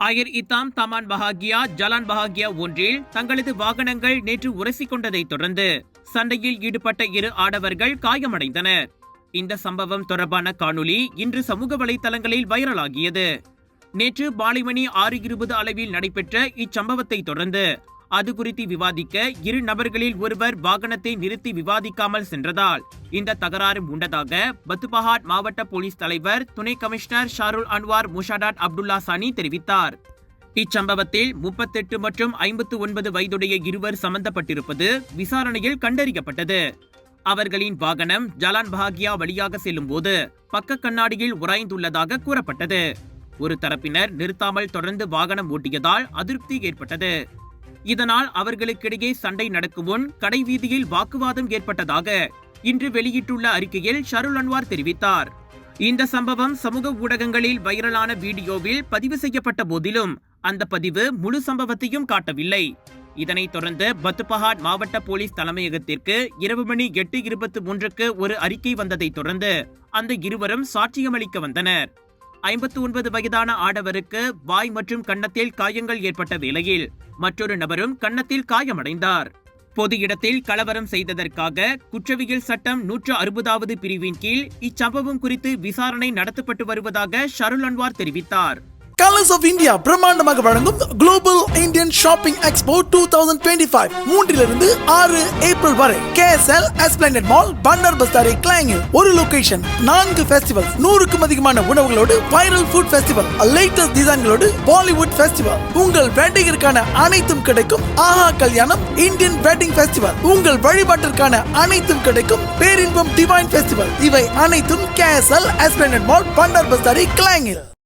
அயர் இத்தாம் Taman பஹாகியா Jalan பஹாகியா ஒன்றில் தங்களது வாகனங்கள் நேற்று உரசிக் கொண்டதைத் தொடர்ந்து சண்டையில் ஈடுபட்ட இரு ஆடவர்கள் காயமடைந்தனர். இந்த சம்பவம் தொடர்பான காணொலி இன்று சமூக வலைதளங்களில் வைரலாகியது. நேற்று மாலை 6:20 அளவில் நடைபெற்ற இச்சம்பவத்தை தொடர்ந்து அது குறித்து விவாதிக்க இரு நபர்களில் ஒருவர் வாகனத்தை நிறுத்தி விவாதிக்காமல் சென்றதால் இந்த தகராறு உண்டதாக பத்துபஹாட் மாவட்ட போலீஸ் தலைவர் துணை கமிஷனர் ஷாருல் அன்வார் முஷாடாட் அப்துல்லா சானி தெரிவித்தார். இச்சம்பவத்தில் 38 மற்றும் 59 வயதுடைய இருவர் சம்பந்தப்பட்டிருப்பது விசாரணையில் கண்டறியப்பட்டது. அவர்களின் வாகனம் ஜலான் பஹாகியா வழியாக செல்லும் போது பக்க கண்ணாடியில் உராய்ந்துள்ளதாக கூறப்பட்டது. ஒரு தரப்பினர் நிறுத்தாமல் தொடர்ந்து வாகனம் ஓட்டியதால் அதிருப்தி ஏற்பட்டது. இதனால் அவர்களுக்கிடையே சண்டை நடக்கும் முன் கடை வீதியில் வாக்குவாதம் ஏற்பட்டதாக இன்று வெளியிட்டுள்ள அறிக்கையில் ஷருல் அன்வார் தெரிவித்தார். இந்த சம்பவம் சமூக ஊடகங்களில் வைரலான வீடியோவில் பதிவு செய்யப்பட்ட போதிலும் அந்த பதிவு முழு சம்பவத்தையும் காட்டவில்லை. இதனைத் தொடர்ந்து பத்துபஹாட் மாவட்ட போலீஸ் தலைமையகத்திற்கு இரவு 8:23 ஒரு அறிக்கை வந்ததைத் தொடர்ந்து அந்த இருவரும் சாட்சியமளிக்க வந்தனர். 59 வயதான ஆடவருக்கு வாய் மற்றும் கன்னத்தில் காயங்கள் ஏற்பட்ட வேளையில் மற்றொரு நபரும் கன்னத்தில் காயமடைந்தார். பொது இடத்தில் கலவரம் செய்ததற்காக குற்றவியல் சட்டம் 160வது பிரிவின் கீழ் இச்சம்பவம் குறித்து விசாரணை நடத்தப்பட்டு வருவதாக ஷருல் அன்வார் தெரிவித்தார். கலர்ஸ் ஆஃப் இந்தியா பிரம்மாண்டமாக வழங்கும் global Indian shopping expo 2025 3 6 April வரை KSL Esplanade mall Bandar Bestari கிளாங்கில் ஒரு லொகேஷன் 4 ஃபெஸ்டிவல்ஸ் 100க்கும் அதிகமான உணவுகளோடு வைரல் ஃபுட் ஃபெஸ்டிவல் லேட்டஸ்ட் டிசைன்களோடு பாலிவுட் ஃபெஸ்டிவல் உங்கள் வெட்டிங்கிற்கான அனைத்தும் கிடைக்கும். ஆஹா கல்யாணம் இந்தியன் வெட்டிங் ஃபெஸ்டிவல் உங்கள் வழிபாட்டிற்கான அனைத்தும் கிடைக்கும். பேரின்பம் டிவைன் ஃபெஸ்டிவல் இவை அனைத்தும் KSL Esplanade mall Bandar Bestari கிளாங்கில்.